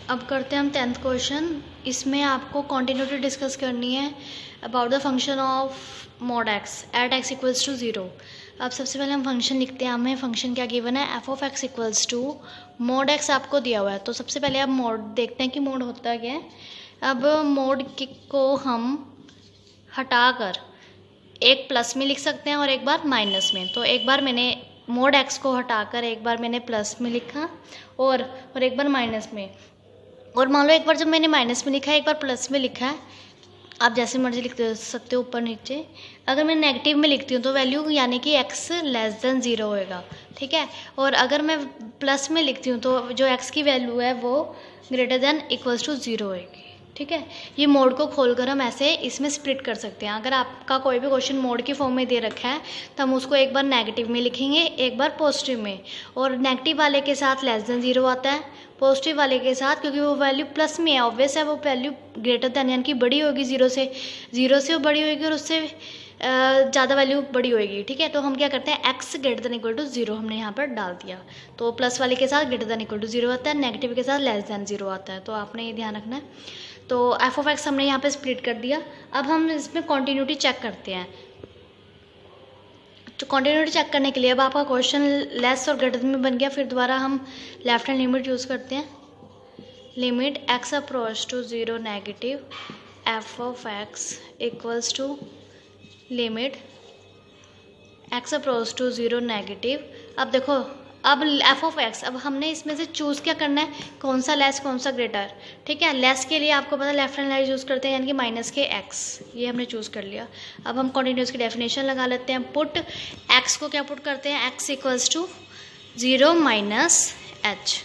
अब करते हैं हम 10th क्वेश्चन। इसमें आपको कॉन्टिन्यूटी डिस्कस करनी है about the function of mod x at x equals to 0। अब सबसे पहले हम फंक्शन लिखते हैं। हमें फंक्शन क्या गिवन है, f of x equals to mod x आपको दिया हुआ है। तो सबसे पहले आप मॉड देखते हैं कि मॉड होता क्या है। अब मॉड को हम हटाकर एक प्लस में लिख सकते हैं और एक बार माइनस में। तो एक बार मैंने मॉड एक्स को हटाकर एक बार मैंने प्लस में लिखा और एक बार माइनस में। और मान लो एक बार जब मैंने माइनस में लिखा है, एक बार प्लस में लिखा है, आप जैसे मर्जी लिख सकते हो ऊपर नीचे। अगर मैं नेगेटिव में लिखती हूँ तो वैल्यू यानी कि x लेस देन 0 होएगा, ठीक है। और अगर मैं प्लस में लिखती हूँ तो जो x की वैल्यू है वो ग्रेटर देन इक्वल्स टू 0 होएगी, ठीक है। ये मोड को खोलकर हम ऐसे इसमें स्प्लिट कर सकते हैं। अगर आपका कोई भी क्वेश्चन मोड की फॉर्म में दे रखा है तो हम उसको एक बार नेगेटिव में लिखेंगे, एक बार पॉजिटिव में। और नेगेटिव वाले के साथ लेस देन 0 आता है, पॉजिटिव वाले के साथ क्योंकि वो वैल्यू प्लस में है, ऑब्वियस है वो वैल्यू ग्रेटर देन यानी कि बड़ी होगी 0 से वो बड़ी होगी और उससे ज़्यादा वैल्यू बड़ी होगी, ठीक है। तो हम क्या करते हैं, x greater than equal to 0 हमने यहाँ पर डाल दिया। तो प्लस वाले के साथ ग्रेटर देन इक्वल टू 0 आता है, नेगेटिव के साथ लेस देन 0 आता है। तो आपने ये ध्यान रखना है। तो एफ ऑफ एक्स हमने यहाँ पे स्प्लिट कर दिया। अब हम इसमें कॉन्टिन्यूटी चेक करते हैं। तो कॉन्टिन्यूटी चेक करने के लिए अब आपका क्वेश्चन लेस और ग्रेटर में बन गया। फिर दोबारा हम लेफ्ट हैंड लिमिट यूज़ करते हैं। Limit x approach to 0 negative f of x equals to limit x approach to 0 negative. अब देखो, अब एफ ऑफ एक्स, अब हमने इसमें से चूज़ क्या करना है, कौन सा लेस कौन सा ग्रेटर, ठीक है। लेस के लिए आपको पता लेफ्ट हैंड लाइन यूज़ करते हैं यानी कि माइनस के एक्स, ये हमने चूज़ कर लिया। अब हम कॉन्टिन्यूस की डेफिनेशन लगा लेते हैं। पुट एक्स को क्या पुट करते हैं, x equals to 0 minus h,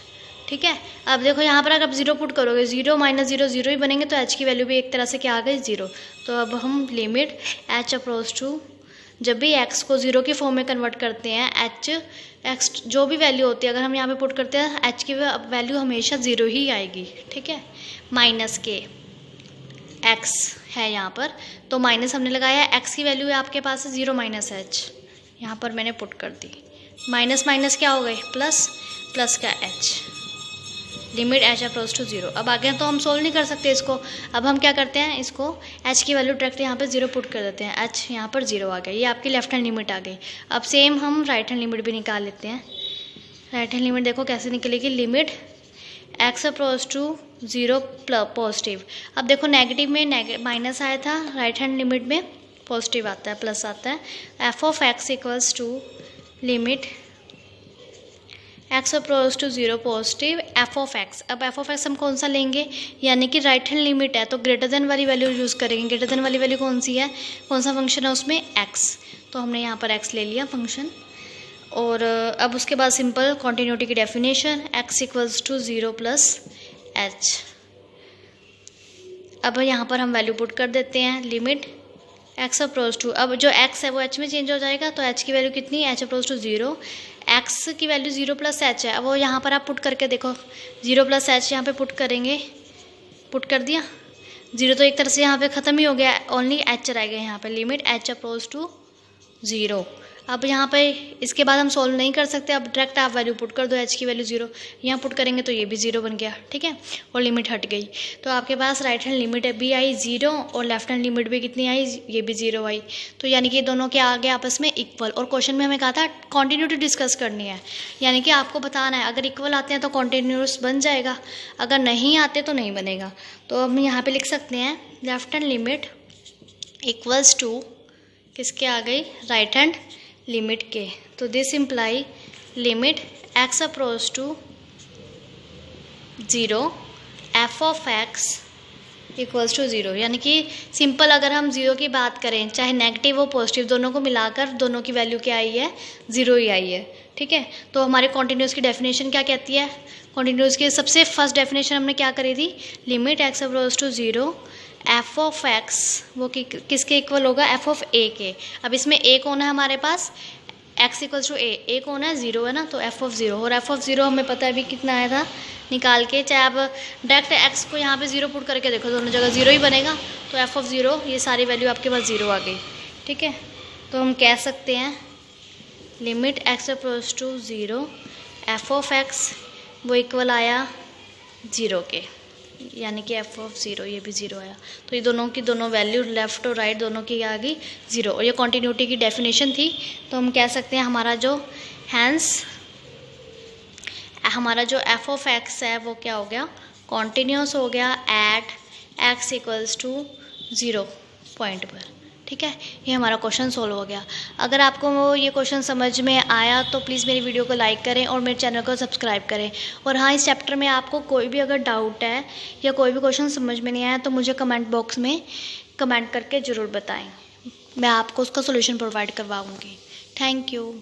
ठीक है। अब देखो यहाँ पर अगर आप 0 पुट करोगे, 0 माइनस 0 0 ही बनेंगे, तो एच की वैल्यू भी एक तरह से क्या आ गई, 0। तो अब हम लिमिट एच अप्रोच टू, जब भी x को 0 की फॉर्म में कन्वर्ट करते हैं, x जो भी वैल्यू होती है अगर हम यहाँ पे पुट करते हैं, h की वैल्यू हमेशा 0 ही आएगी, ठीक है। माइनस के x है यहाँ पर, तो माइनस हमने लगाया, x की वैल्यू है आपके पास 0 माइनस h, यहाँ पर मैंने पुट कर दी। माइनस माइनस क्या हो गए, प्लस, प्लस का h, limit h approach to 0। अब आगे तो हम सोल्व नहीं कर सकते इसको। अब हम क्या करते हैं, इसको एच की वैल्यू डायरेक्ट यहाँ पे 0 पुट कर देते हैं। एच यहाँ पर 0 आ गया, ये आपकी लेफ्ट हैंड लिमिट आ गई। अब सेम हम राइट हैंड लिमिट भी निकाल लेते हैं। राइट हैंड लिमिट देखो कैसे निकलेगी, limit x approach to 0 positive. अब देखो नेगेटिव में माइनस आया था, राइट हैंड लिमिट में पॉजिटिव आता है, प्लस आता है। F of x equals to limit x approach to 0 positive f of x. अब एफ ऑफ एक्स हम कौन सा लेंगे, यानी कि राइट हैंड लिमिट है तो ग्रेटर देन वाली वैल्यू यूज़ करेंगे। ग्रेटर देन वाली वैल्यू कौन सी है, कौन सा फंक्शन है उसमें, एक्स। तो हमने यहाँ पर एक्स ले लिया फंक्शन। और अब उसके बाद सिंपल कॉन्टिन्यूटी की definition, x equals to 0 plus h. अब यहाँ पर हम वैल्यू पुट कर देते हैं, लिमिट एक्स अप्रोच टू, अब जो एक्स है वो एच में चेंज हो जाएगा, तो एच की वैल्यू कितनी, एच अप्रोच टू 0, एक्स की वैल्यू 0 प्लस एच है। अब वो यहाँ पर आप पुट करके देखो, 0 प्लस एच यहाँ पे पुट करेंगे, पुट कर दिया, 0 तो एक तरह से यहाँ पे ख़त्म ही हो गया, ओनली एच रह गया यहाँ पे। Limit h approach to 0। अब यहाँ पे इसके बाद हम सोल्व नहीं कर सकते, अब डायरेक्ट आप वैल्यू पुट कर दो, एच की वैल्यू 0, यहाँ पुट करेंगे तो ये भी 0 बन गया, ठीक है। और लिमिट हट गई, तो आपके पास राइट हैंड लिमिट भी आई 0 और लेफ्ट हैंड लिमिट भी कितनी आई, ये भी 0 आई। तो यानी कि दोनों के आगे आपस में इक्वल। और क्वेश्चन में हमें कहा था कॉन्टिन्यूटी डिस्कस करनी है, यानी कि आपको बताना है अगर इक्वल आते हैं तो कॉन्टिन्यूस बन जाएगा, अगर नहीं आते तो नहीं बनेगा। तो हम यहाँ पर लिख सकते हैं left hand limit equals to किसके आ गई, राइट हैंड लिमिट के। तो this imply limit x approach to 0 f of x equals to 0। यानी कि सिंपल अगर हम 0 की बात करें, चाहे नेगेटिव हो पॉजिटिव, दोनों को मिलाकर दोनों की वैल्यू क्या आई है, 0 ही आई है, ठीक है। तो हमारे कॉन्टिन्यूस की डेफिनेशन क्या कहती है, कॉन्टिन्यूस की सबसे फर्स्ट डेफिनेशन हमने क्या करी थी, limit x approach to 0 f of x, वो किसके इक्वल होगा, एफ ऑफ ए के। अब इसमें ए कौन है हमारे पास, एक्स इक्वल्स टू ए कौन है, 0 है ना, तो एफ ऑफ 0। और एफ ऑफ 0 हमें पता है अभी कितना आया था निकाल के, चाहे आप डायरेक्ट एक्स को यहाँ पे 0 पुट करके देखो, दोनों जगह 0 ही बनेगा। तो एफ ऑफ 0, ये सारी वैल्यू आपके पास 0 आ गई, ठीक है। तो हम कह सकते हैं limit x approach to 0 f of x वो इक्वल आया ज़ीरो के, यानी कि एफ ऑफ ज़ीरो, ये भी ज़ीरो आया। तो ये दोनों की दोनों वैल्यू लेफ़्ट और राइट दोनों की आ गई ज़ीरो। और ये कॉन्टीन्यूटी की डेफिनेशन थी, तो हम कह सकते हैं हमारा जो एफ ऑफ एक्स है वो क्या हो गया, कॉन्टीन्यूस हो गया at x equals to zero point पर। ठीक है, ये हमारा क्वेश्चन सोल्व हो गया। अगर आपको ये क्वेश्चन समझ में आया तो प्लीज़ मेरी वीडियो को लाइक करें और मेरे चैनल को सब्सक्राइब करें। और हाँ, इस चैप्टर में आपको कोई भी अगर डाउट है या कोई भी क्वेश्चन समझ में नहीं आया तो मुझे कमेंट बॉक्स में कमेंट करके ज़रूर बताएं, मैं आपको उसका सोल्यूशन प्रोवाइड करवाऊँगी। Thank you.